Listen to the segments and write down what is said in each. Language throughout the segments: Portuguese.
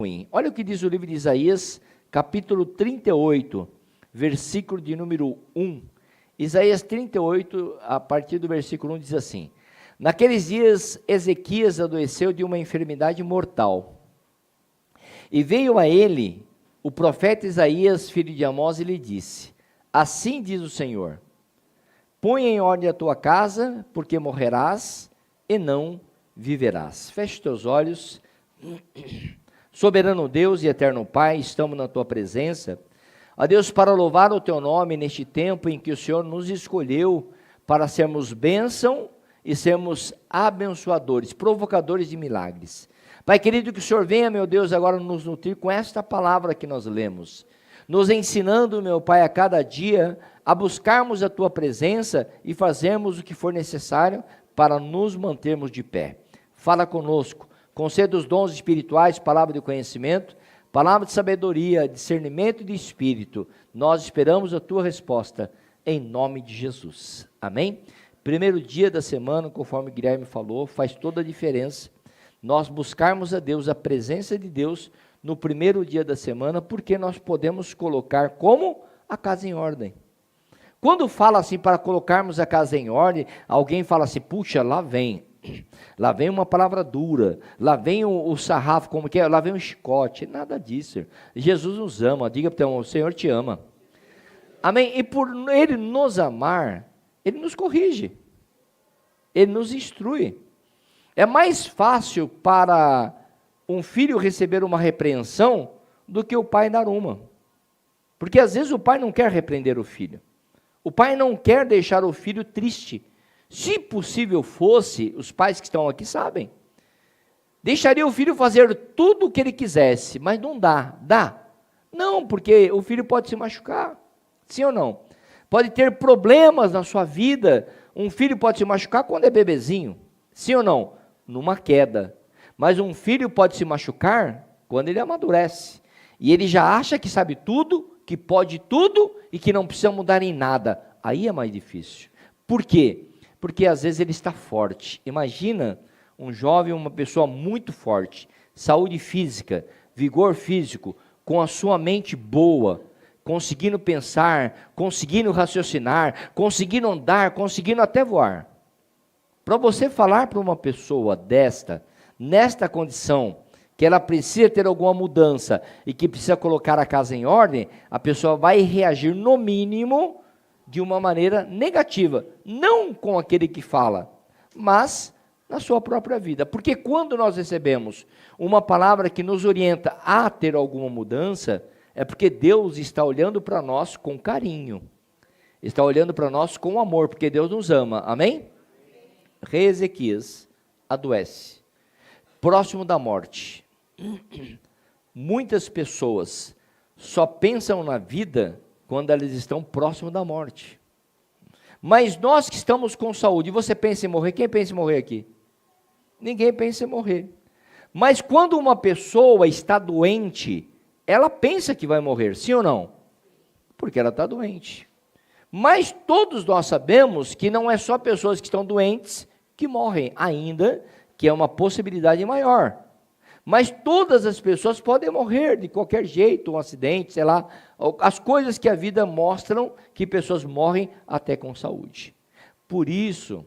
ruim. Olha o que diz o livro de Isaías, capítulo 38, versículo de número 1. Isaías 38, a partir do versículo 1, diz assim: naqueles dias Ezequias adoeceu de uma enfermidade mortal, e veio a ele o profeta Isaías, filho de Amós, e lhe disse: assim diz o Senhor, põe em ordem a tua casa, porque morrerás e não viverás. Feche teus olhos. Soberano Deus e eterno Pai, estamos na tua presença, ó Deus, para louvar o teu nome neste tempo em que o Senhor nos escolheu para sermos bênção e sermos abençoadores, provocadores de milagres. Pai querido, que o Senhor venha, meu Deus, agora nos nutrir com esta palavra que nós lemos, nos ensinando, meu Pai, a cada dia a buscarmos a tua presença e fazermos o que for necessário para nos mantermos de pé. Fala conosco, conceda os dons espirituais, palavra de conhecimento, palavra de sabedoria, discernimento de espírito. Nós esperamos a tua resposta, em nome de Jesus. Amém? Primeiro dia da semana, conforme o Guilherme falou, faz toda a diferença nós buscarmos a Deus, a presença de Deus no primeiro dia da semana, porque nós podemos colocar como a casa em ordem. Quando fala assim para colocarmos a casa em ordem, alguém fala assim: puxa, lá vem uma palavra dura, lá vem o sarrafo, como que é? Lá vem o chicote. Nada disso. Jesus nos ama, diga para o Senhor te ama. Amém? E por Ele nos amar, Ele nos corrige, Ele nos instrui. É mais fácil para um filho receber uma repreensão do que o pai dar uma. Porque às vezes o pai não quer repreender o filho. O pai não quer deixar o filho triste. Se possível fosse, os pais que estão aqui sabem, deixaria o filho fazer tudo o que ele quisesse, mas não dá. Dá? Não, porque o filho pode se machucar. Sim ou não? Pode ter problemas na sua vida. Um filho pode se machucar quando é bebezinho. Sim ou não? Numa queda. Mas um filho pode se machucar quando ele amadurece. E ele já acha que sabe tudo, que pode tudo e que não precisa mudar em nada. Aí é mais difícil. Por quê? Porque às vezes ele está forte. Imagina um jovem, uma pessoa muito forte, saúde física, vigor físico, com a sua mente boa, conseguindo pensar, conseguindo raciocinar, conseguindo andar, conseguindo até voar. Para você falar para uma pessoa nesta condição, que ela precisa ter alguma mudança e que precisa colocar a casa em ordem, a pessoa vai reagir no mínimo de uma maneira negativa, não com aquele que fala, mas na sua própria vida. Porque quando nós recebemos uma palavra que nos orienta a ter alguma mudança, é porque Deus está olhando para nós com carinho, está olhando para nós com amor, porque Deus nos ama. Amém? Rei Ezequias adoece, próximo da morte. Muitas pessoas só pensam na vida quando elas estão próximo da morte. Mas nós que estamos com saúde, você pensa em morrer? Quem pensa em morrer aqui? Ninguém pensa em morrer. Mas quando uma pessoa está doente, ela pensa que vai morrer, sim ou não? Porque ela está doente. Mas todos nós sabemos que não é só pessoas que estão doentes que morrem, ainda que é uma possibilidade maior. Mas todas as pessoas podem morrer de qualquer jeito, um acidente, sei lá, as coisas que a vida mostram que pessoas morrem até com saúde. Por isso,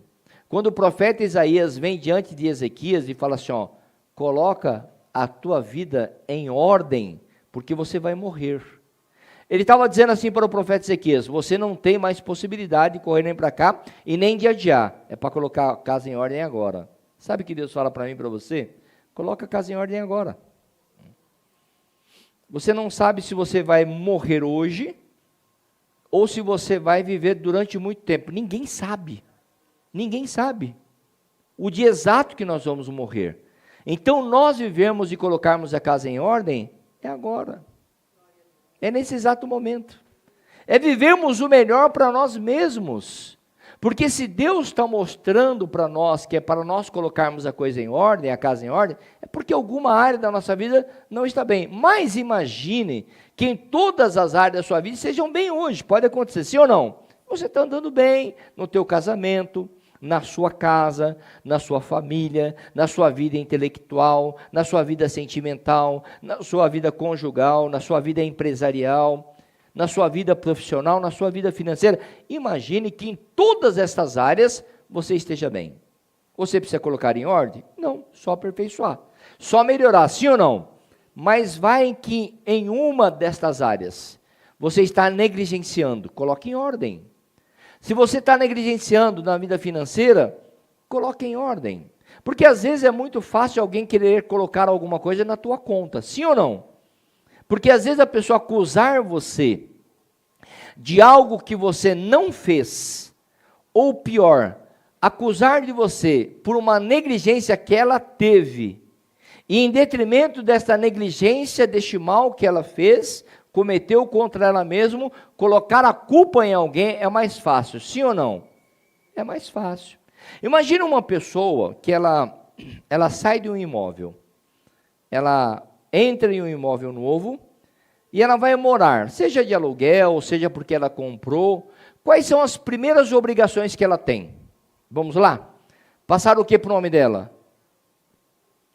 quando o profeta Isaías vem diante de Ezequias e fala assim, ó, coloca a tua vida em ordem, porque você vai morrer. Ele estava dizendo assim para o profeta Ezequias: você não tem mais possibilidade de correr nem para cá e nem de adiar. É para colocar a casa em ordem agora. Sabe o que Deus fala para mim e para você? Coloca a casa em ordem agora. Você não sabe se você vai morrer hoje ou se você vai viver durante muito tempo. Ninguém sabe. Ninguém sabe o dia exato que nós vamos morrer. Então nós vivemos e colocarmos a casa em ordem é agora. É nesse exato momento. É vivermos o melhor para nós mesmos. Porque se Deus está mostrando para nós que é para nós colocarmos a coisa em ordem, a casa em ordem, é porque alguma área da nossa vida não está bem. Mas imagine que em todas as áreas da sua vida sejam bem hoje. Pode acontecer, sim ou não? Você está andando bem no teu casamento, na sua casa, na sua família, na sua vida intelectual, na sua vida sentimental, na sua vida conjugal, na sua vida empresarial, na sua vida profissional, na sua vida financeira. Imagine que em todas essas áreas você esteja bem. Você precisa colocar em ordem? Não, só aperfeiçoar. Só melhorar, sim ou não? Mas vai que em uma destas áreas você está negligenciando, coloque em ordem. Se você está negligenciando na vida financeira, coloque em ordem. Porque às vezes é muito fácil alguém querer colocar alguma coisa na tua conta, sim ou não? Porque às vezes a pessoa acusar você de algo que você não fez, ou pior, acusar de você por uma negligência que ela teve, e em detrimento desta negligência, deste mal que ela fez, cometeu contra ela mesma, colocar a culpa em alguém é mais fácil, sim ou não? É mais fácil. Imagina uma pessoa que ela sai de um imóvel, ela entra em um imóvel novo, e ela vai morar, seja de aluguel, seja porque ela comprou. Quais são as primeiras obrigações que ela tem? Vamos lá? Passar o que para o nome dela?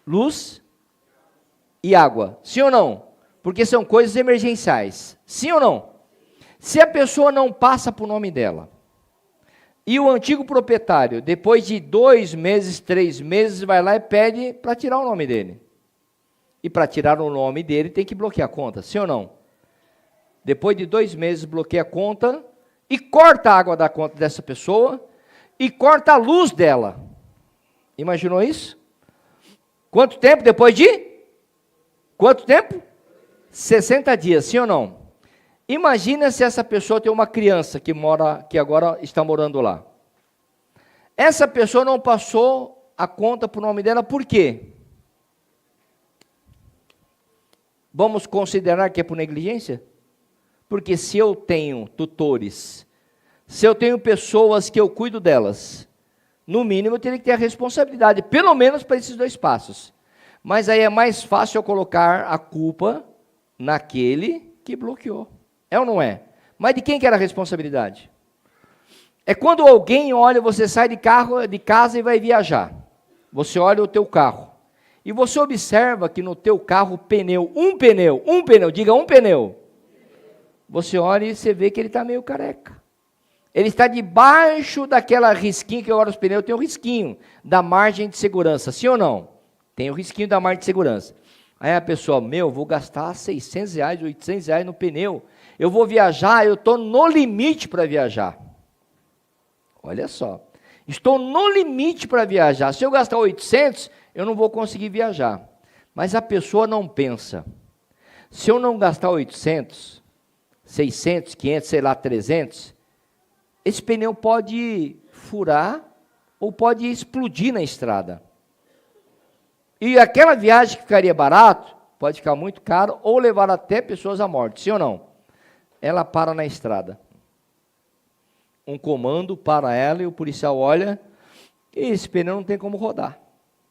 Luz e água, sim ou não? Porque são coisas emergenciais, sim ou não? Se a pessoa não passa para o nome dela, e o antigo proprietário, depois de 2 meses, 3 meses, vai lá e pede para tirar o nome dele. E para tirar o nome dele tem que bloquear a conta, sim ou não? Depois de 2 meses bloqueia a conta e corta a água da conta dessa pessoa e corta a luz dela. Imaginou isso? Quanto tempo depois de? Quanto tempo? 60 dias, sim ou não? Imagina se essa pessoa tem uma criança que agora está morando lá. Essa pessoa não passou a conta para o nome dela, por quê? Vamos considerar que é por negligência? Porque se eu tenho tutores, se eu tenho pessoas que eu cuido delas, no mínimo eu teria que ter a responsabilidade, pelo menos para esses 2 passos. Mas aí é mais fácil eu colocar a culpa naquele que bloqueou. É ou não é? Mas de quem que era a responsabilidade? É quando alguém olha, você sai de casa e vai viajar. Você olha o teu carro. E você observa que no teu carro, um pneu, diga um pneu. Você olha e você vê que ele está meio careca. Ele está debaixo daquela risquinha, que agora os pneus têm um risquinho da margem de segurança, sim ou não? Tem o risquinho da margem de segurança. Aí a pessoa, vou gastar R$600, R$800 no pneu. Eu vou viajar, eu estou no limite para viajar. Olha só. Estou no limite para viajar. Se eu gastar 800, eu não vou conseguir viajar. Mas a pessoa não pensa. Se eu não gastar 800, 600, 500, sei lá, 300, esse pneu pode furar ou pode explodir na estrada. E aquela viagem que ficaria barato, pode ficar muito caro ou levar até pessoas à morte, sim ou não? Ela para na estrada. Um comando para ela e o policial olha, e esse pneu não tem como rodar.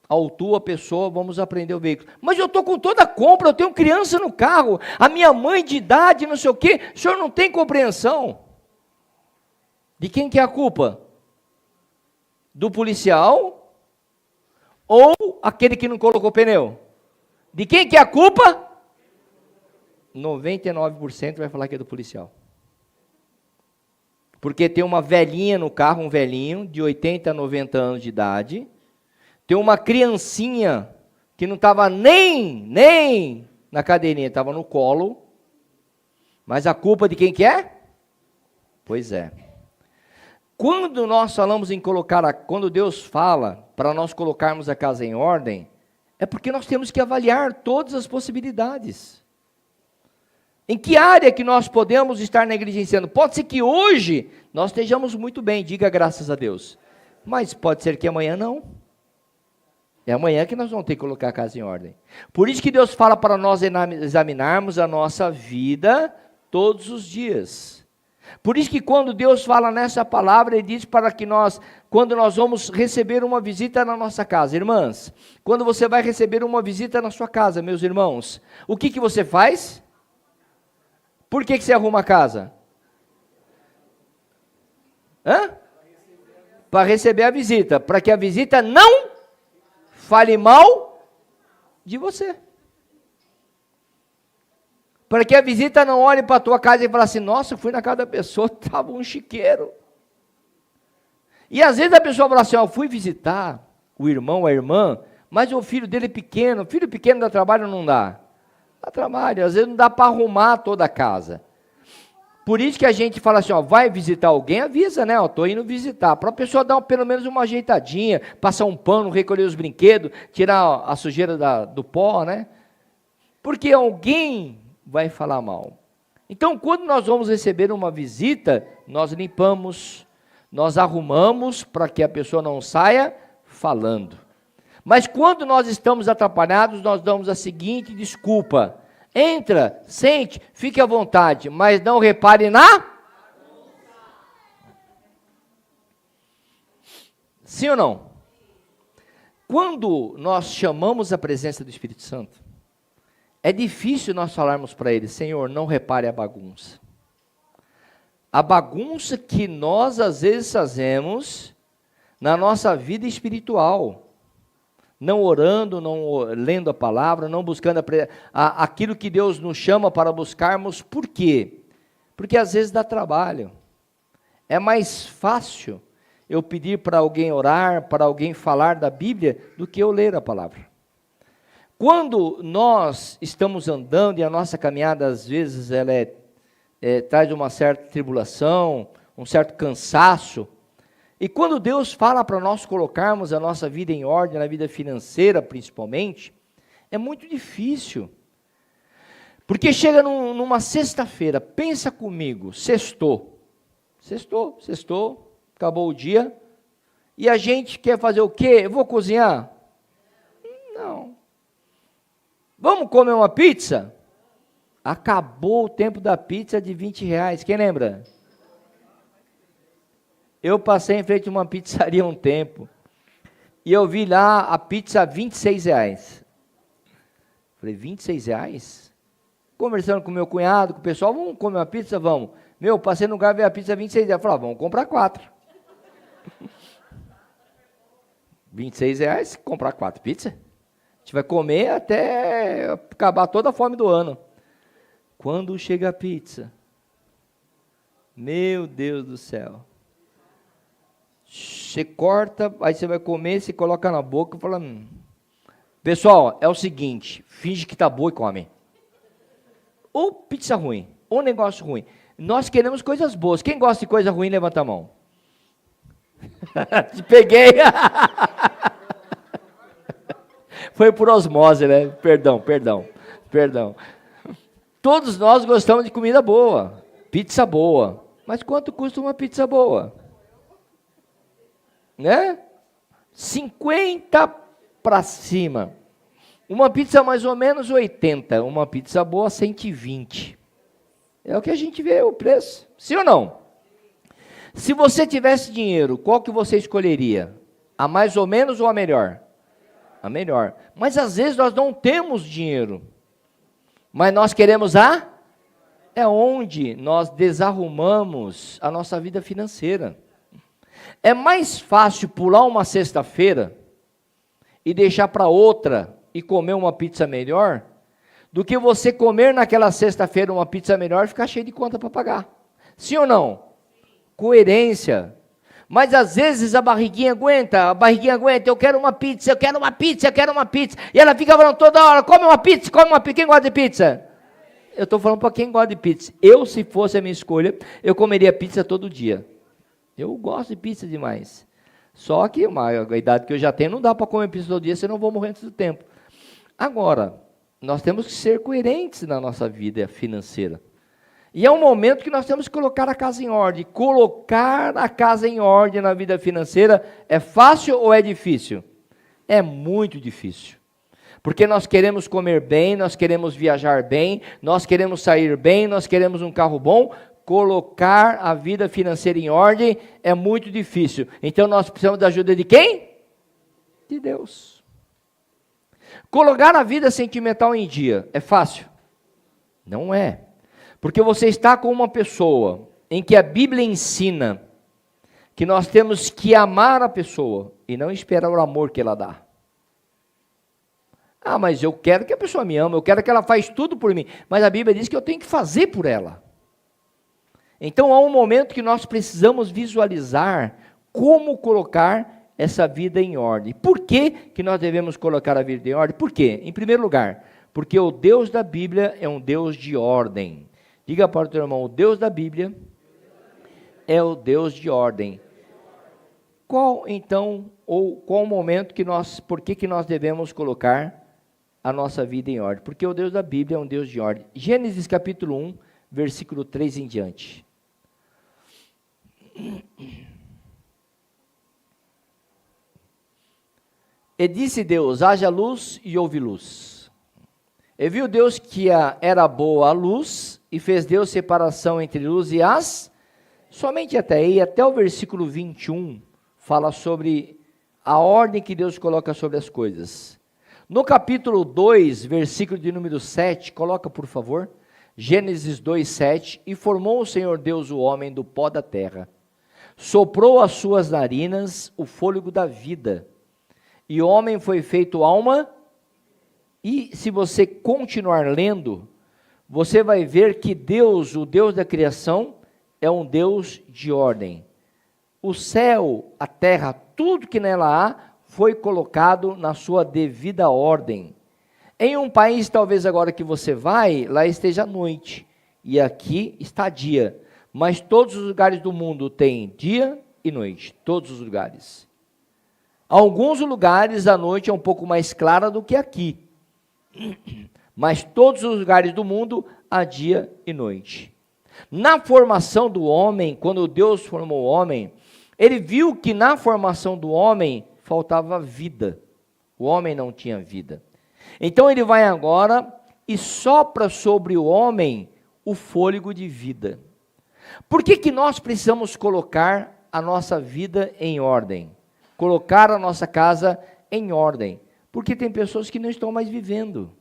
Autua a pessoa, vamos apreender o veículo. Mas eu estou com toda a compra, eu tenho criança no carro, a minha mãe de idade, não sei o quê, o senhor não tem compreensão. De quem que é a culpa? Do policial ou aquele que não colocou pneu? De quem que é a culpa? 99% vai falar que é do policial. Porque tem uma velhinha no carro, um velhinho de 80, 90 anos de idade, tem uma criancinha que não estava nem na cadeirinha, estava no colo, mas a culpa de quem que é? Pois é. Quando nós falamos em quando Deus fala para nós colocarmos a casa em ordem, é porque nós temos que avaliar todas as possibilidades. Em que área que nós podemos estar negligenciando? Pode ser que hoje nós estejamos muito bem, diga graças a Deus. Mas pode ser que amanhã não. É amanhã que nós vamos ter que colocar a casa em ordem. Por isso que Deus fala para nós examinarmos a nossa vida todos os dias. Por isso que quando Deus fala nessa palavra, Ele diz para que quando nós vamos receber uma visita na nossa casa, irmãs, quando você vai receber uma visita na sua casa, meus irmãos, o que você faz? Por que você arruma a casa? para receber a visita, para que a visita não fale mal de você. Para que a visita não olhe para a tua casa e fale assim, nossa, eu fui na casa da pessoa, estava um chiqueiro. E às vezes a pessoa fala assim, eu fui visitar o irmão ou a irmã, mas o filho dele é pequeno, o filho pequeno dá trabalho ou não dá? Dá trabalho, às vezes não dá para arrumar toda a casa. Por isso que a gente fala assim, vai visitar alguém, avisa, né, estou indo visitar, para a pessoa dar pelo menos uma ajeitadinha, passar um pano, recolher os brinquedos, tirar a sujeira do pó, né? Porque alguém vai falar mal. Então, quando nós vamos receber uma visita, nós limpamos, nós arrumamos para que a pessoa não saia falando. Mas quando nós estamos atrapalhados, nós damos a seguinte desculpa: entra, sente, fique à vontade, mas não repare na... Sim ou não? Quando nós chamamos a presença do Espírito Santo, é difícil nós falarmos para ele, Senhor, não repare a bagunça. A bagunça que nós às vezes fazemos na nossa vida espiritual. Não orando, não lendo a palavra, não buscando aquilo que Deus nos chama para buscarmos. Por quê? Porque às vezes dá trabalho. É mais fácil eu pedir para alguém orar, para alguém falar da Bíblia, do que eu ler a palavra. Quando nós estamos andando e a nossa caminhada às vezes ela traz uma certa tribulação, um certo cansaço, e quando Deus fala para nós colocarmos a nossa vida em ordem, na vida financeira principalmente, é muito difícil. Porque chega numa sexta-feira, pensa comigo, sextou, acabou o dia, e a gente quer fazer o quê? Eu vou cozinhar? Não. Vamos comer uma pizza? Acabou o tempo da pizza de R$20, quem lembra? Eu passei em frente a uma pizzaria um tempo, e eu vi lá a pizza a R$26. Falei, R$26? Conversando com meu cunhado, com o pessoal, vamos comer uma pizza? Vamos. Passei no lugar, vi a pizza a R$26. Falei, vamos comprar 4. R$26, comprar 4 pizzas? A gente vai comer até acabar toda a fome do ano. Quando chega a pizza, meu Deus do céu. Você corta, aí você vai comer, você coloca na boca e fala... Pessoal, é o seguinte, finge que está boa e come. Ou pizza ruim, ou negócio ruim. Nós queremos coisas boas. Quem gosta de coisa ruim, levanta a mão. Te peguei. Foi por osmose, né? Perdão. Todos nós gostamos de comida boa, pizza boa. Mas quanto custa uma pizza boa? Né? 50 para cima. Uma pizza mais ou menos 80. Uma pizza boa 120. É o que a gente vê o preço. Sim ou não? Se você tivesse dinheiro, qual que você escolheria? A mais ou menos ou a melhor? A melhor. Mas às vezes nós não temos dinheiro. Mas nós queremos é onde nós desarrumamos a nossa vida financeira. É mais fácil pular uma sexta-feira e deixar para outra e comer uma pizza melhor, do que você comer naquela sexta-feira uma pizza melhor e ficar cheio de conta para pagar. Sim ou não? Coerência. Mas às vezes a barriguinha aguenta, eu quero uma pizza, e ela fica falando toda hora, come uma pizza, quem gosta de pizza? Eu estou falando para quem gosta de pizza. Eu, se fosse a minha escolha, eu comeria pizza todo dia. Eu gosto de pizza demais. Só que a idade que eu já tenho, não dá para comer pizza todo dia, senão eu vou morrer antes do tempo. Agora, nós temos que ser coerentes na nossa vida financeira. E é um momento que nós temos que colocar a casa em ordem. Colocar a casa em ordem na vida financeira é fácil ou é difícil? É muito difícil. Porque nós queremos comer bem, nós queremos viajar bem, nós queremos sair bem, nós queremos um carro bom. Colocar a vida financeira em ordem é muito difícil. Então nós precisamos da ajuda de quem? De Deus. Colocar a vida sentimental em dia é fácil? Não é. Porque você está com uma pessoa em que a Bíblia ensina que nós temos que amar a pessoa e não esperar o amor que ela dá. Ah, mas eu quero que a pessoa me ame, eu quero que ela faça tudo por mim, mas a Bíblia diz que eu tenho que fazer por ela. Então há um momento que nós precisamos visualizar como colocar essa vida em ordem. Por que que nós devemos colocar a vida em ordem? Por quê? Em primeiro lugar, porque o Deus da Bíblia é um Deus de ordem. Diga para o teu irmão, o Deus da Bíblia é o Deus de ordem. Qual então, ou qual o momento que nós, por que nós devemos colocar a nossa vida em ordem? Porque o Deus da Bíblia é um Deus de ordem. Gênesis capítulo 1, versículo 3 em diante. E disse Deus, haja luz e houve luz. E viu Deus que era boa a luz, e fez Deus separação entre luz e as, somente até aí, até o versículo 21, fala sobre a ordem que Deus coloca sobre as coisas. No capítulo 2, versículo de número 7, coloca por favor, Gênesis 2, 7, e formou o Senhor Deus o homem do pó da terra, soprou às suas narinas o fôlego da vida, e o homem foi feito alma. E se você continuar lendo, você vai ver que Deus, o Deus da criação, é um Deus de ordem. O céu, a terra, tudo que nela há, foi colocado na sua devida ordem. Em um país, talvez agora que você vai, lá esteja noite, e aqui está dia. Mas todos os lugares do mundo têm dia e noite, todos os lugares. Alguns lugares a noite é um pouco mais clara do que aqui. Mas todos os lugares do mundo há dia e noite. Na formação do homem, quando Deus formou o homem, ele viu que na formação do homem faltava vida. O homem não tinha vida. Então ele vai agora e sopra sobre o homem o fôlego de vida. Por que que nós precisamos colocar a nossa vida em ordem? Colocar a nossa casa em ordem? Porque tem pessoas que não estão mais vivendo.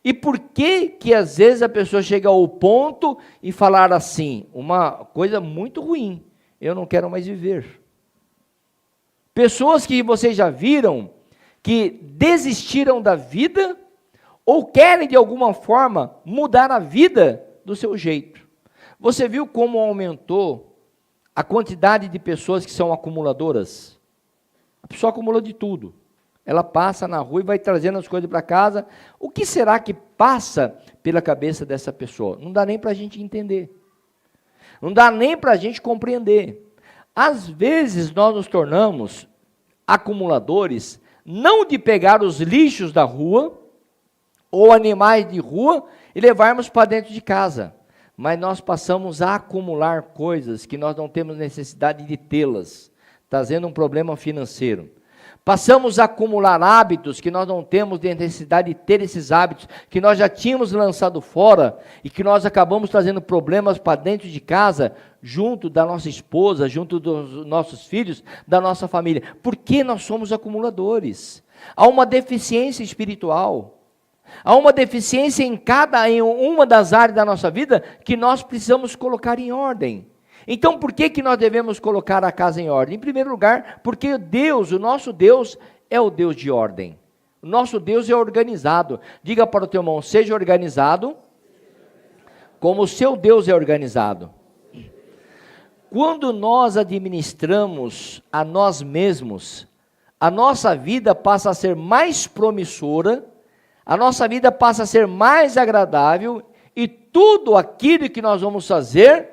E por que que às vezes a pessoa chega ao ponto e falar assim, uma coisa muito ruim, eu não quero mais viver. Pessoas que vocês já viram, que desistiram da vida, ou querem de alguma forma mudar a vida do seu jeito. Você viu como aumentou a quantidade de pessoas que são acumuladoras? A pessoa acumula de tudo. Ela passa na rua e vai trazendo as coisas para casa. O que será que passa pela cabeça dessa pessoa? Não dá nem para a gente entender. Não dá nem para a gente compreender. Às vezes nós nos tornamos acumuladores, não de pegar os lixos da rua, ou animais de rua, e levarmos para dentro de casa. Mas nós passamos a acumular coisas que nós não temos necessidade de tê-las, trazendo um problema financeiro. Passamos a acumular hábitos que nós não temos necessidade de ter esses hábitos, que nós já tínhamos lançado fora e que nós acabamos trazendo problemas para dentro de casa, junto da nossa esposa, junto dos nossos filhos, da nossa família. Por que nós somos acumuladores? Há uma deficiência espiritual. Há uma deficiência em uma das áreas da nossa vida que nós precisamos colocar em ordem. Então, por que nós devemos colocar a casa em ordem? Em primeiro lugar, porque Deus, o nosso Deus, é o Deus de ordem. O nosso Deus é organizado. Diga para o teu irmão, seja organizado, como o seu Deus é organizado. Quando nós administramos a nós mesmos, a nossa vida passa a ser mais promissora, a nossa vida passa a ser mais agradável, e tudo aquilo que nós vamos fazer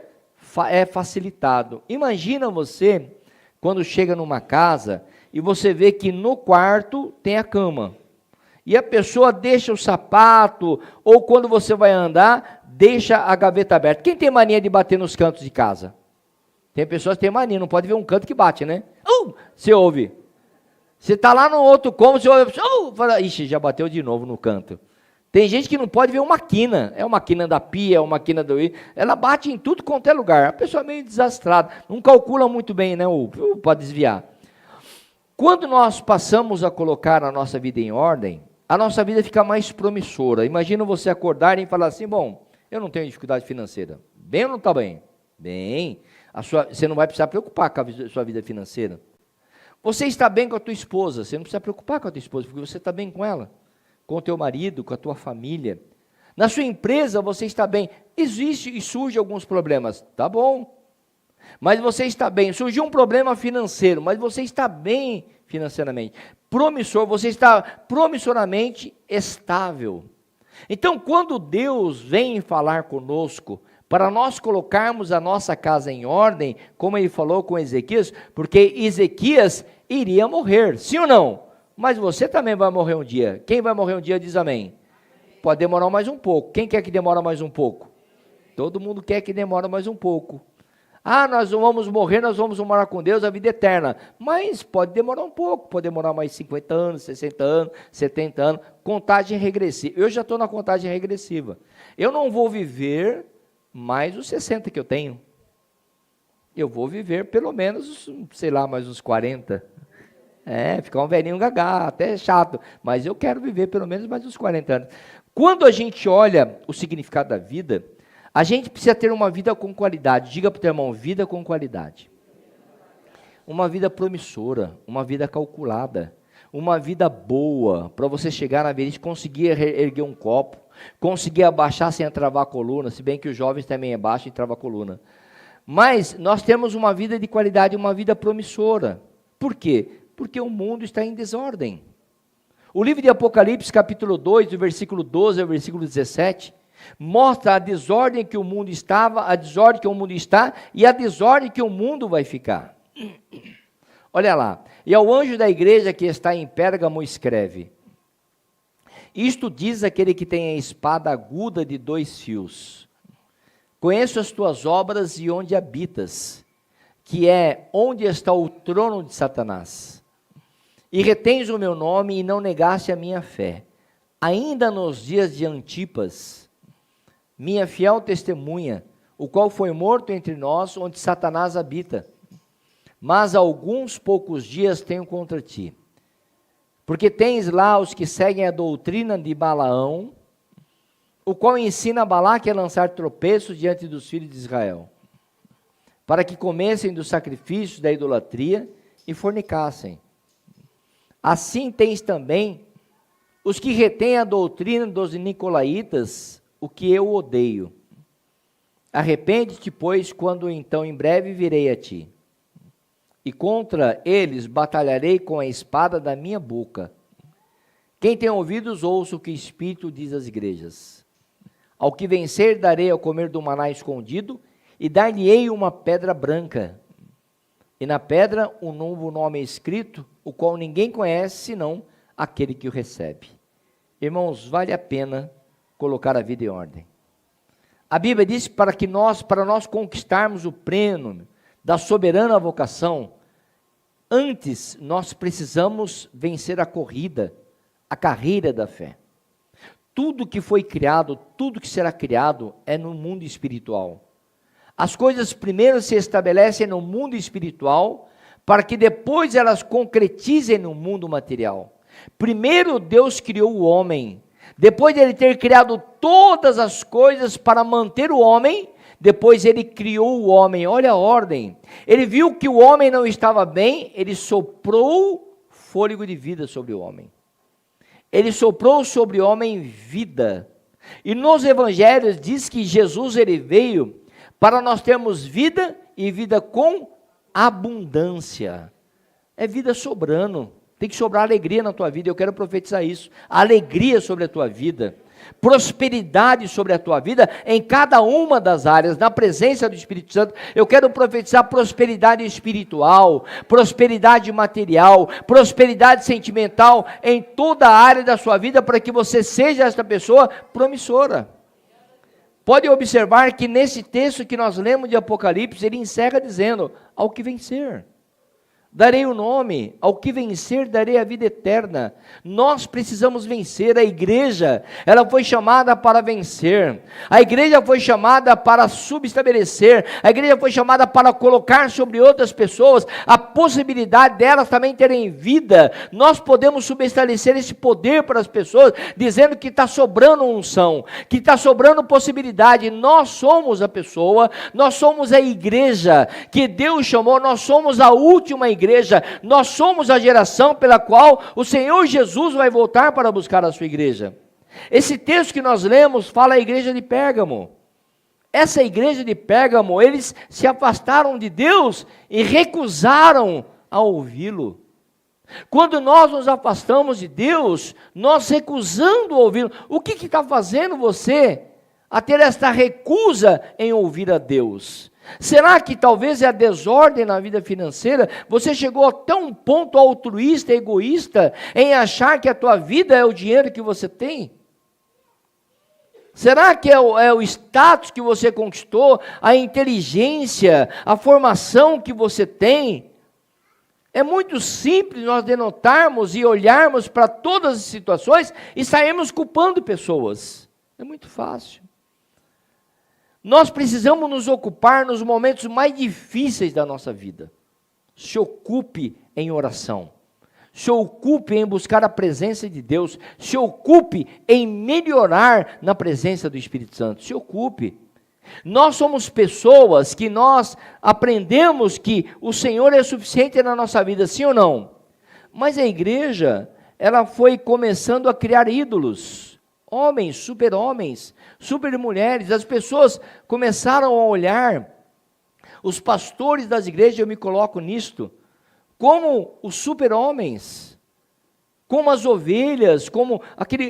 é facilitado. Imagina você, quando chega numa casa, e você vê que no quarto tem a cama, e a pessoa deixa o sapato, ou quando você vai andar, deixa a gaveta aberta. Quem tem mania de bater nos cantos de casa? Tem pessoas que têm mania, não pode ver um canto que bate, né? Você ouve. Você está lá no outro cômodo, você ouve, fala, ixi, já bateu de novo no canto. Tem gente que não pode ver uma quina, é uma quina da pia, é uma quina do... Ela bate em tudo quanto é lugar, a pessoa é meio desastrada, não calcula muito bem, né, para desviar. Quando nós passamos a colocar a nossa vida em ordem, a nossa vida fica mais promissora. Imagina você acordar e falar assim, bom, eu não tenho dificuldade financeira. Bem ou não está bem? Bem. Você não vai precisar preocupar com a sua vida financeira. Você está bem com a tua esposa, você não precisa preocupar com a tua esposa, porque você está bem com ela, com o teu marido, com a tua família. Na sua empresa você está bem. Existe e surge alguns problemas, tá bom. Mas você está bem. Surgiu um problema financeiro, mas você está bem financeiramente. Promissor, você está promissoramente estável. Então, quando Deus vem falar conosco, para nós colocarmos a nossa casa em ordem, como ele falou com Ezequias, porque Ezequias iria morrer, sim ou não? Mas você também vai morrer um dia. Quem vai morrer um dia diz amém. Pode demorar mais um pouco. Quem quer que demore mais um pouco? Todo mundo quer que demore mais um pouco. Nós vamos morrer, nós vamos morar com Deus a vida eterna. Mas pode demorar um pouco, pode demorar mais 50 anos, 60 anos, 70 anos. Contagem regressiva. Eu já estou na contagem regressiva. Eu não vou viver mais os 60 que eu tenho. Eu vou viver pelo menos, sei lá, mais uns 40. Ficar um velhinho gagá, até chato. Mas eu quero viver pelo menos mais uns 40 anos. Quando a gente olha o significado da vida, a gente precisa ter uma vida com qualidade. Diga para o teu irmão, vida com qualidade. Uma vida promissora, uma vida calculada, uma vida boa, para você chegar na velhice, conseguir erguer um copo, conseguir abaixar sem travar a coluna, se bem que os jovens também abaixam e travam a coluna. Mas nós temos uma vida de qualidade, uma vida promissora. Por quê? Porque o mundo está em desordem. O livro de Apocalipse, capítulo 2, do versículo 12 ao versículo 17, mostra a desordem que o mundo estava, a desordem que o mundo está e a desordem que o mundo vai ficar. Olha lá. E ao anjo da igreja que está em Pérgamo escreve: isto diz aquele que tem a espada aguda de 2 fios. Conheço as tuas obras e onde habitas, que é onde está o trono de Satanás. E retens o meu nome e não negaste a minha fé. Ainda nos dias de Antipas, minha fiel testemunha, o qual foi morto entre nós, onde Satanás habita. Mas alguns poucos dias tenho contra ti, porque tens lá os que seguem a doutrina de Balaão, o qual ensina a Balaque a lançar tropeços diante dos filhos de Israel, para que comessem dos sacrifícios da idolatria e fornicassem. Assim tens também os que retêm a doutrina dos nicolaítas, o que eu odeio. Arrepende-te, pois, quando então em breve virei a ti. E contra eles batalharei com a espada da minha boca. Quem tem ouvidos, ouça o que o Espírito diz às igrejas. Ao que vencer, darei a comer do maná escondido, e dar-lhe-ei uma pedra branca. E na pedra um novo nome é escrito, o qual ninguém conhece, senão aquele que o recebe. Irmãos, vale a pena colocar a vida em ordem. A Bíblia diz para nós conquistarmos o prêmio da soberana vocação, antes nós precisamos vencer a corrida, a carreira da fé. Tudo que foi criado, tudo que será criado é no mundo espiritual. As coisas primeiro se estabelecem no mundo espiritual, para que depois elas concretizem no mundo material. Primeiro Deus criou o homem, depois de ele ter criado todas as coisas para manter o homem, depois ele criou o homem. Olha a ordem. Ele viu que o homem não estava bem, ele soprou fôlego de vida sobre o homem. Ele soprou sobre o homem vida. E nos evangelhos diz que Jesus ele veio para nós termos vida e vida com abundância. É vida sobrando. Tem que sobrar alegria na tua vida. Eu quero profetizar isso. Alegria sobre a tua vida. Prosperidade sobre a tua vida em cada uma das áreas, na presença do Espírito Santo. Eu quero profetizar prosperidade espiritual, prosperidade material, prosperidade sentimental em toda a área da sua vida, para que você seja esta pessoa promissora. Pode observar que nesse texto que nós lemos de Apocalipse, ele encerra dizendo, ao que vencer, darei o nome, ao que vencer darei a vida eterna. Nós precisamos vencer. A igreja, ela foi chamada para vencer, a igreja foi chamada para subestabelecer, a igreja foi chamada para colocar sobre outras pessoas a possibilidade delas também terem vida. Nós podemos subestabelecer esse poder para as pessoas, dizendo que está sobrando unção, que está sobrando possibilidade. Nós somos a pessoa, nós somos a igreja que Deus chamou, nós somos a última igreja, nós somos a geração pela qual o Senhor Jesus vai voltar para buscar a sua igreja. Esse texto que nós lemos fala a igreja de Pérgamo. Essa igreja de Pérgamo, eles se afastaram de Deus e recusaram a ouvi-lo. Quando nós nos afastamos de Deus, nós recusando ouvi-lo, o que está fazendo você a ter esta recusa em ouvir a Deus? Será que talvez é a desordem na vida financeira? Você chegou até um ponto altruísta, egoísta, em achar que a tua vida é o dinheiro que você tem? Será que é o status que você conquistou, a inteligência, a formação que você tem? É muito simples nós denotarmos e olharmos para todas as situações e sairmos culpando pessoas. É muito fácil. Nós precisamos nos ocupar nos momentos mais difíceis da nossa vida. Se ocupe em oração. Se ocupe em buscar a presença de Deus. Se ocupe em melhorar na presença do Espírito Santo. Se ocupe. Nós somos pessoas que nós aprendemos que o Senhor é suficiente na nossa vida, sim ou não? Mas a igreja, ela foi começando a criar ídolos. Homens, super-homens, super-mulheres, as pessoas começaram a olhar os pastores das igrejas, eu me coloco nisto, como os super-homens, como as ovelhas, como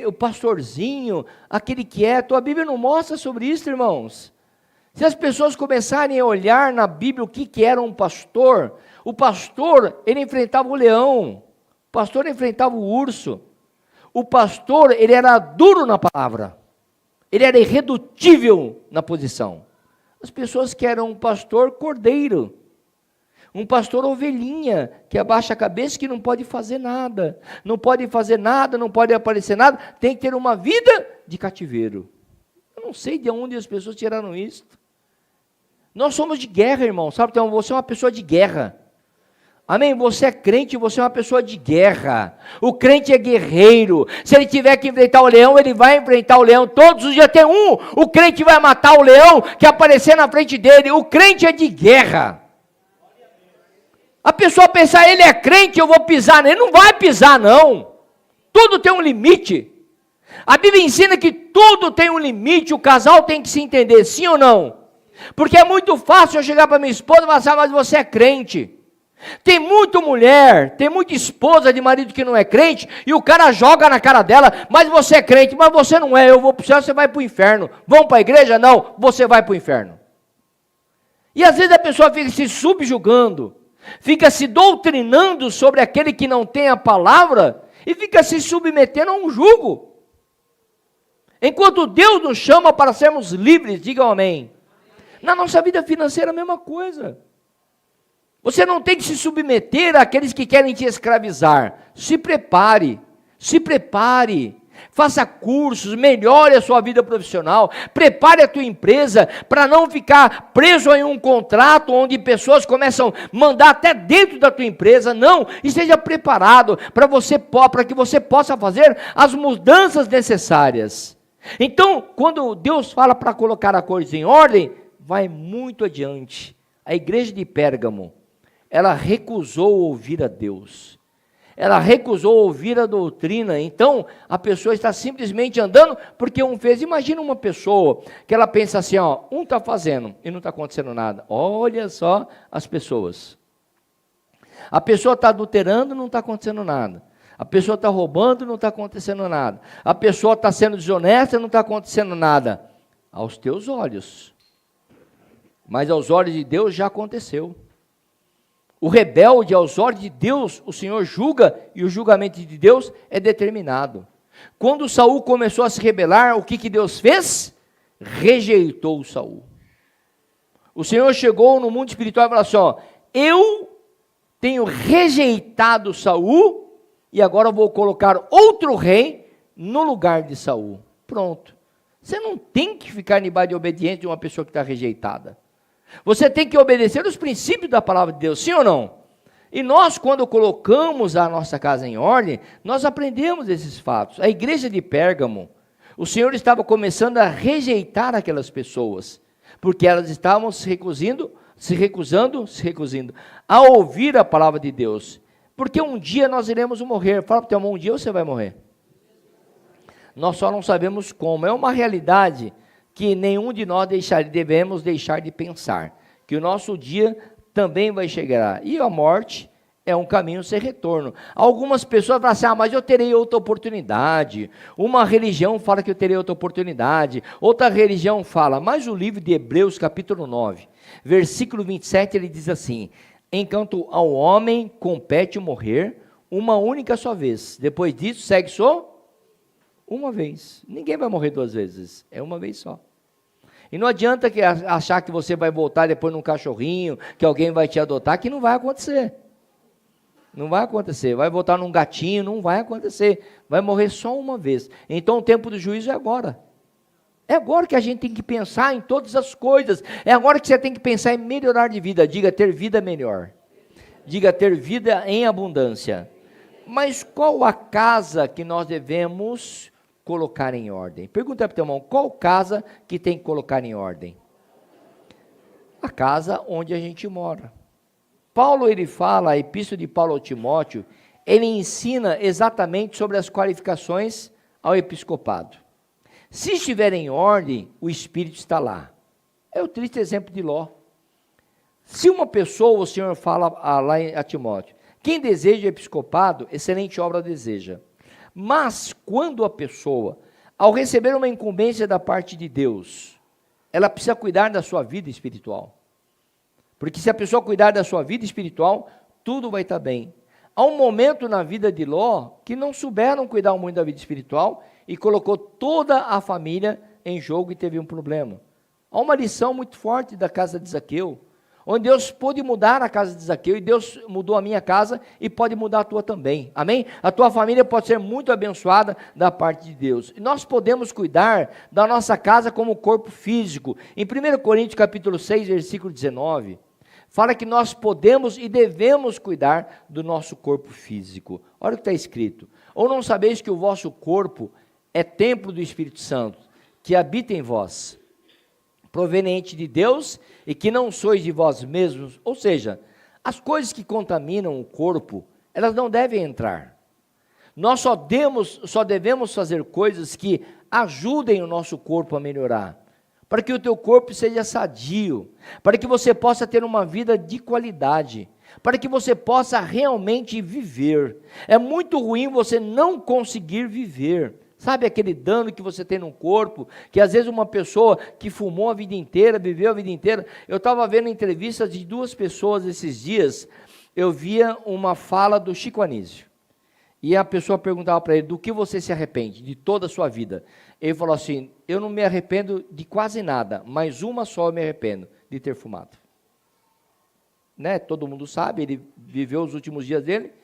o pastorzinho, aquele quieto. A Bíblia não mostra sobre isso, irmãos. Se as pessoas começarem a olhar na Bíblia o que era um pastor, o pastor, ele enfrentava o leão, o pastor enfrentava o urso. O pastor, ele era duro na palavra, ele era irredutível na posição. As pessoas querem um pastor cordeiro, um pastor ovelhinha, que abaixa a cabeça, que não pode fazer nada, não pode fazer nada, não pode aparecer nada, tem que ter uma vida de cativeiro. Eu não sei de onde as pessoas tiraram isso. Nós somos de guerra, irmão, sabe? Então, você é uma pessoa de guerra. Amém? Você é crente, você é uma pessoa de guerra. O crente é guerreiro. Se ele tiver que enfrentar o leão, ele vai enfrentar o leão. Todos os dias tem um. O crente vai matar o leão que aparecer na frente dele. O crente é de guerra. A pessoa pensar, ele é crente, eu vou pisar nele. Não vai pisar, não. Tudo tem um limite. A Bíblia ensina que tudo tem um limite. O casal tem que se entender, sim ou não? Porque é muito fácil eu chegar para minha esposa e falar assim, mas você é crente. Tem muita mulher, tem muita esposa de marido que não é crente, e o cara joga na cara dela, mas você é crente, mas você não é, eu vou para o céu, você vai para o inferno. Vão para a igreja? Não, você vai para o inferno. E às vezes a pessoa fica se subjugando, fica se doutrinando sobre aquele que não tem a palavra, e fica se submetendo a um jugo. Enquanto Deus nos chama para sermos livres, digam amém. Na nossa vida financeira a mesma coisa. Você não tem que se submeter àqueles que querem te escravizar. Se prepare, faça cursos, melhore a sua vida profissional, prepare a tua empresa para não ficar preso em um contrato onde pessoas começam a mandar até dentro da tua empresa. Não, esteja preparado para que você possa fazer as mudanças necessárias. Então, quando Deus fala para colocar a coisa em ordem, vai muito adiante. A igreja de Pérgamo, ela recusou ouvir a Deus, ela recusou ouvir a doutrina. Então a pessoa está simplesmente andando porque um fez. Imagina uma pessoa que ela pensa assim, ó, um está fazendo e não está acontecendo nada. Olha só as pessoas. A pessoa está adulterando, não está acontecendo nada. A pessoa está roubando, não está acontecendo nada. A pessoa está sendo desonesta, não está acontecendo nada. Aos teus olhos. Mas aos olhos de Deus já aconteceu. O rebelde, aos olhos de Deus, o Senhor julga, e o julgamento de Deus é determinado. Quando Saul começou a se rebelar, o que Deus fez? Rejeitou Saul. O Senhor chegou no mundo espiritual e falou assim, ó, eu tenho rejeitado Saul, e agora vou colocar outro rei no lugar de Saul. Pronto. Você não tem que ficar debaixo de obediência de uma pessoa que está rejeitada. Você tem que obedecer os princípios da palavra de Deus, sim ou não? E nós, quando colocamos a nossa casa em ordem, nós aprendemos esses fatos. A igreja de Pérgamo, o Senhor estava começando a rejeitar aquelas pessoas, porque elas estavam se recusando a ouvir a palavra de Deus. Porque um dia nós iremos morrer. Fala para o teu irmão, um dia você vai morrer. Nós só não sabemos como. É uma realidade que nenhum de nós devemos deixar de pensar. Que o nosso dia também vai chegar. E a morte é um caminho sem retorno. Algumas pessoas falam assim, mas eu terei outra oportunidade. Uma religião fala que eu terei outra oportunidade. Outra religião fala, mas o livro de Hebreus, capítulo 9, versículo 27, ele diz assim, enquanto ao homem compete morrer uma única só vez. Depois disso, segue só uma vez. Ninguém vai morrer duas vezes, é uma vez só. E não adianta achar que você vai voltar depois num cachorrinho, que alguém vai te adotar, que não vai acontecer. Não vai acontecer. Vai voltar num gatinho, não vai acontecer. Vai morrer só uma vez. Então o tempo do juízo é agora. É agora que a gente tem que pensar em todas as coisas. É agora que você tem que pensar em melhorar de vida. Diga, ter vida melhor. Diga, ter vida em abundância. Mas qual a casa que nós devemos colocar em ordem? Pergunta para o teu irmão, qual casa que tem que colocar em ordem? A casa onde a gente mora. Paulo, ele fala, a epístola de Paulo ao Timóteo, ele ensina exatamente sobre as qualificações ao episcopado. Se estiver em ordem, o Espírito está lá. É o triste exemplo de Ló. Se uma pessoa, o Senhor fala lá a Timóteo, quem deseja episcopado, excelente obra deseja. Mas quando a pessoa, ao receber uma incumbência da parte de Deus, ela precisa cuidar da sua vida espiritual. Porque se a pessoa cuidar da sua vida espiritual, tudo vai estar bem. Há um momento na vida de Ló que não souberam cuidar muito da vida espiritual e colocou toda a família em jogo e teve um problema. Há uma lição muito forte da casa de Zaqueu, onde Deus pôde mudar a casa de Zaqueu, e Deus mudou a minha casa e pode mudar a tua também, amém? A tua família pode ser muito abençoada da parte de Deus, e nós podemos cuidar da nossa casa como corpo físico. Em 1 Coríntios capítulo 6, versículo 19, fala que nós podemos e devemos cuidar do nosso corpo físico. Olha o que está escrito, ou não sabeis que o vosso corpo é templo do Espírito Santo, que habita em vós, proveniente de Deus, e que não sois de vós mesmos. Ou seja, as coisas que contaminam o corpo, elas não devem entrar. Nós só devemos fazer coisas que ajudem o nosso corpo a melhorar, para que o teu corpo seja sadio, para que você possa ter uma vida de qualidade, para que você possa realmente viver. É muito ruim você não conseguir viver. Sabe aquele dano que você tem no corpo, que às vezes uma pessoa que fumou a vida inteira, viveu a vida inteira. Eu estava vendo entrevistas de duas pessoas esses dias, eu via uma fala do Chico Anísio, e a pessoa perguntava para ele, do que você se arrepende, de toda a sua vida? Ele falou assim, eu não me arrependo de quase nada, mas uma só eu me arrependo, de ter fumado. Né? Todo mundo sabe, ele viveu os últimos dias dele,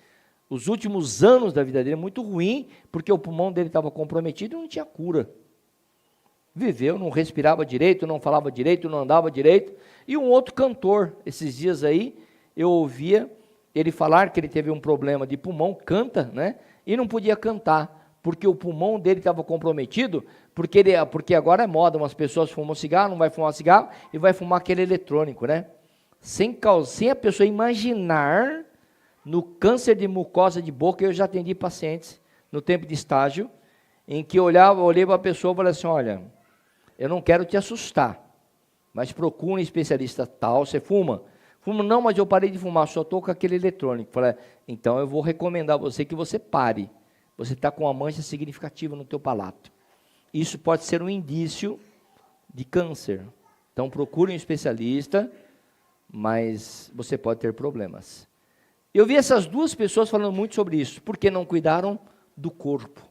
os últimos anos da vida dele, muito ruim, porque o pulmão dele estava comprometido e não tinha cura. Viveu, não respirava direito, não falava direito, não andava direito. E um outro cantor, esses dias aí, eu ouvia ele falar que ele teve um problema de pulmão, canta, né? E não podia cantar, porque o pulmão dele estava comprometido, porque agora é moda, umas pessoas fumam cigarro, não vai fumar cigarro, e vai fumar aquele eletrônico, né? Sem a pessoa imaginar. No câncer de mucosa de boca, eu já atendi pacientes, no tempo de estágio, em que olhei para a pessoa e falei assim, olha, eu não quero te assustar, mas procure um especialista tal, você fuma? Fumo, não, mas eu parei de fumar, só estou com aquele eletrônico. Falei, então eu vou recomendar a você que você pare, você está com uma mancha significativa no teu palato. Isso pode ser um indício de câncer, então procure um especialista, mas você pode ter problemas. Eu vi essas duas pessoas falando muito sobre isso, porque não cuidaram do corpo.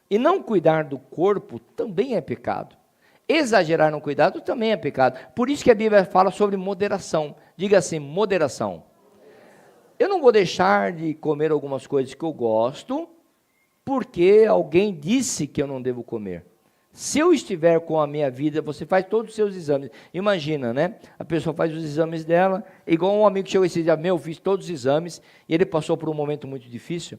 E não cuidar do corpo também é pecado. Exagerar no cuidado também é pecado. Por isso que a Bíblia fala sobre moderação. Diga assim, moderação. eu não vou deixar de comer algumas coisas que eu gosto, porque alguém disse que eu não devo comer. Se eu estiver com a minha vida, você faz todos os seus exames. Imagina, né? A pessoa faz os exames dela, igual um amigo que chegou esse dia, fiz todos os exames, e ele passou por um momento muito difícil,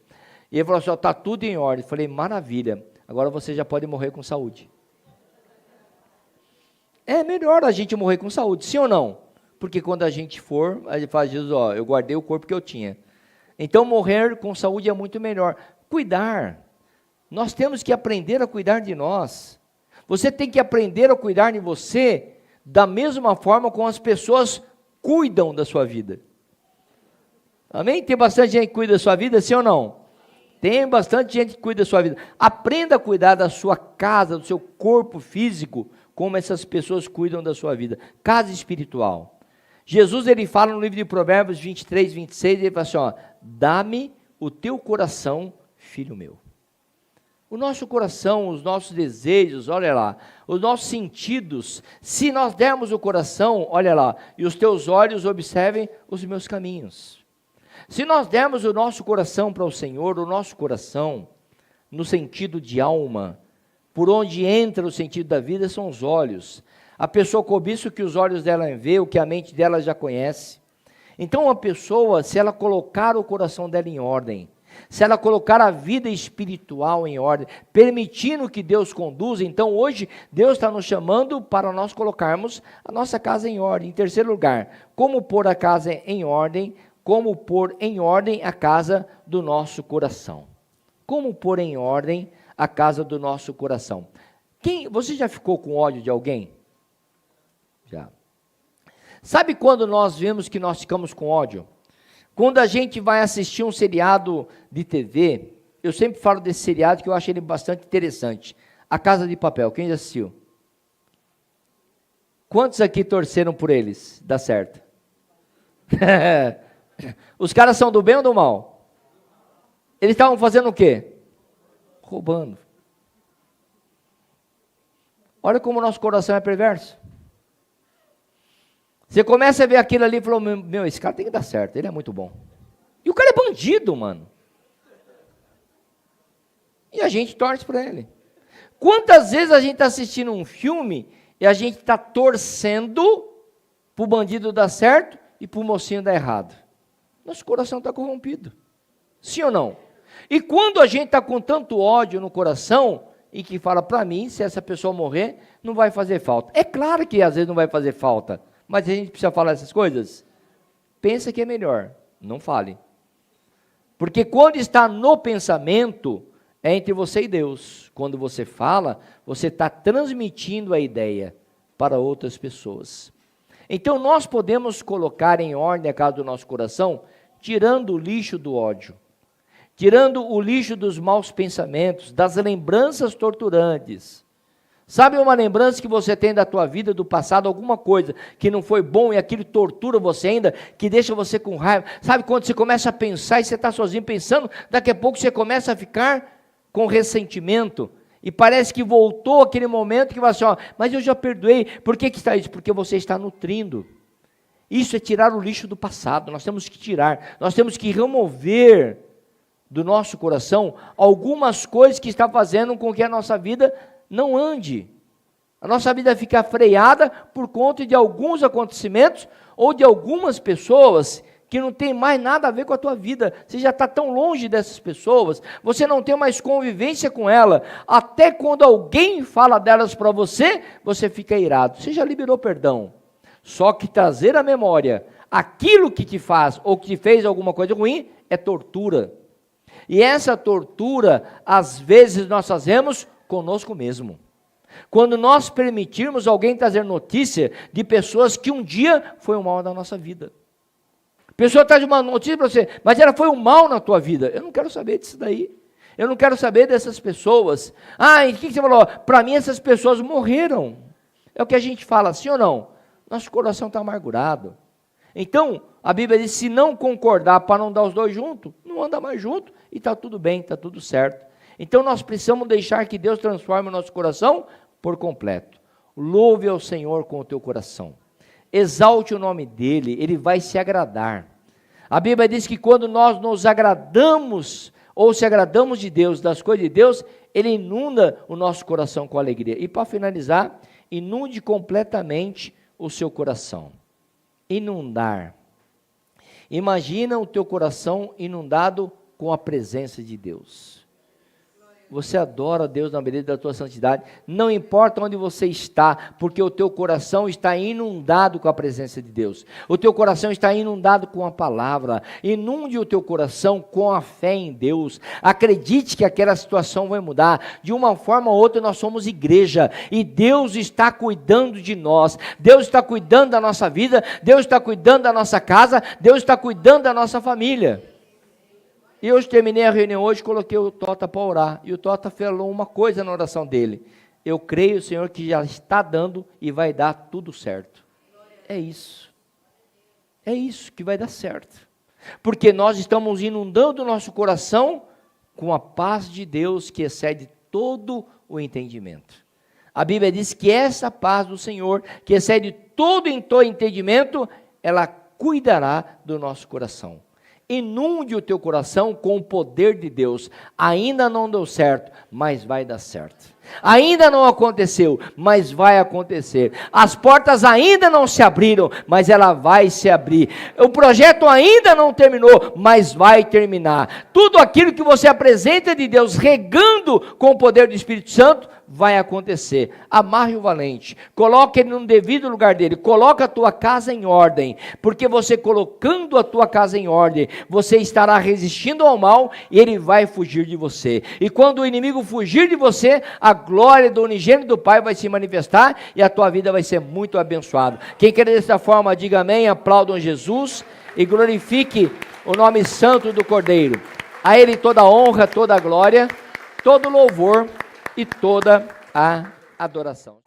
e ele falou assim, está tudo em ordem. Eu falei, maravilha, agora você já pode morrer com saúde. É melhor a gente morrer com saúde, sim ou não? Porque quando a gente for, a gente fala, Jesus, eu guardei o corpo que eu tinha. Então morrer com saúde é muito melhor. Cuidar, nós temos que aprender a cuidar de nós. Você tem que aprender a cuidar de você da mesma forma como as pessoas cuidam da sua vida. Amém? Tem bastante gente que cuida da sua vida, sim ou não? Tem bastante gente que cuida da sua vida. Aprenda a cuidar da sua casa, do seu corpo físico, como essas pessoas cuidam da sua vida. Casa espiritual. Jesus, ele fala no livro de Provérbios 23, 26, ele fala assim, dá-me o teu coração, filho meu. O nosso coração, os nossos desejos, olha lá, os nossos sentidos, se nós dermos o coração, olha lá, e os teus olhos observem os meus caminhos. Se nós dermos o nosso coração para o Senhor, o nosso coração, no sentido de alma, por onde entra o sentido da vida são os olhos. A pessoa cobiça o que os olhos dela vê, o que a mente dela já conhece. Então uma pessoa, se ela colocar o coração dela em ordem, se ela colocar a vida espiritual em ordem, permitindo que Deus conduza, então hoje Deus está nos chamando para nós colocarmos a nossa casa em ordem. Em terceiro lugar, como pôr a casa em ordem? Como pôr em ordem a casa do nosso coração. Como pôr em ordem a casa do nosso coração. Você já ficou com ódio de alguém? Já. Sabe quando nós vemos que nós ficamos com ódio? Quando a gente vai assistir um seriado de TV, eu sempre falo desse seriado que eu acho ele bastante interessante. A Casa de Papel, quem já assistiu? Quantos aqui torceram por eles? Dá certo. Os caras são do bem ou do mal? Eles estavam fazendo o quê? Roubando. Olha como o nosso coração é perverso. Você começa a ver aquilo ali e falou, esse cara tem que dar certo, ele é muito bom. E o cara é bandido, mano. E a gente torce para ele. Quantas vezes a gente está assistindo um filme e a gente está torcendo para o bandido dar certo e para o mocinho dar errado? Nosso coração está corrompido. Sim ou não? E quando a gente está com tanto ódio no coração, e que fala para mim, se essa pessoa morrer, não vai fazer falta. É claro que às vezes não vai fazer falta, mas a gente precisa falar essas coisas? Pensa que é melhor, não fale. Porque quando está no pensamento, é entre você e Deus. Quando você fala, você está transmitindo a ideia para outras pessoas. Então nós podemos colocar em ordem a casa do nosso coração, tirando o lixo do ódio, tirando o lixo dos maus pensamentos, das lembranças torturantes. Sabe uma lembrança que você tem da tua vida, do passado, alguma coisa que não foi bom e aquilo tortura você ainda, que deixa você com raiva? Sabe quando você começa a pensar e você está sozinho pensando, daqui a pouco você começa a ficar com ressentimento e parece que voltou aquele momento que você, mas eu já perdoei. Por que está isso? Porque você está nutrindo. Isso é tirar o lixo do passado. Nós temos que tirar, nós temos que remover do nosso coração algumas coisas que estão fazendo com que a nossa vida não ande. A nossa vida fica freada por conta de alguns acontecimentos ou de algumas pessoas que não tem mais nada a ver com a tua vida. Você já está tão longe dessas pessoas, você não tem mais convivência com ela, até quando alguém fala delas para você, você fica irado. Você já liberou perdão. Só que trazer à memória aquilo que te faz ou que te fez alguma coisa ruim é tortura. E essa tortura, às vezes nós fazemos conosco mesmo. Quando nós permitirmos alguém trazer notícia de pessoas que um dia foi o mal da nossa vida. A pessoa traz uma notícia para você, mas ela foi um mal na tua vida. Eu não quero saber disso daí. Eu não quero saber dessas pessoas. E o que você falou? Para mim essas pessoas morreram. É o que a gente fala, sim ou não? Nosso coração está amargurado. Então, a Bíblia diz, se não concordar para não dar os dois juntos, não anda mais junto e está tudo bem, está tudo certo. Então, nós precisamos deixar que Deus transforme o nosso coração por completo. Louve ao Senhor com o teu coração. Exalte o nome dEle, Ele vai se agradar. A Bíblia diz que quando nós nos agradamos, ou se agradamos de Deus, das coisas de Deus, Ele inunda o nosso coração com alegria. E para finalizar, inunde completamente o seu coração. Inundar. Imagina o teu coração inundado com a presença de Deus. Você adora Deus na medida da tua santidade, não importa onde você está, porque o teu coração está inundado com a presença de Deus. O teu coração está inundado com a palavra. Inunde o teu coração com a fé em Deus. Acredite que aquela situação vai mudar. De uma forma ou outra nós somos igreja e Deus está cuidando de nós. Deus está cuidando da nossa vida, Deus está cuidando da nossa casa, Deus está cuidando da nossa família. E eu terminei a reunião hoje, coloquei o Tota para orar. E o Tota falou uma coisa na oração dele. Eu creio, Senhor, que já está dando e vai dar tudo certo. É isso. É isso que vai dar certo. Porque nós estamos inundando o nosso coração com a paz de Deus que excede todo o entendimento. A Bíblia diz que essa paz do Senhor, que excede todo o entendimento, ela cuidará do nosso coração. Inunde o teu coração com o poder de Deus. Ainda não deu certo, mas vai dar certo. Ainda não aconteceu, mas vai acontecer. As portas ainda não se abriram, mas ela vai se abrir. O projeto ainda não terminou, mas vai terminar. Tudo aquilo que você apresenta de Deus, regando com o poder do Espírito Santo, vai acontecer. Amarre o valente, coloque ele no devido lugar dele, coloque a tua casa em ordem, porque você colocando a tua casa em ordem, você estará resistindo ao mal e ele vai fugir de você. E quando o inimigo fugir de você, a glória do unigênito do Pai vai se manifestar e a tua vida vai ser muito abençoada. Quem quer dessa forma, diga amém, aplaudam Jesus e glorifique o nome santo do Cordeiro. A ele toda a honra, toda a glória, todo o louvor e toda a adoração.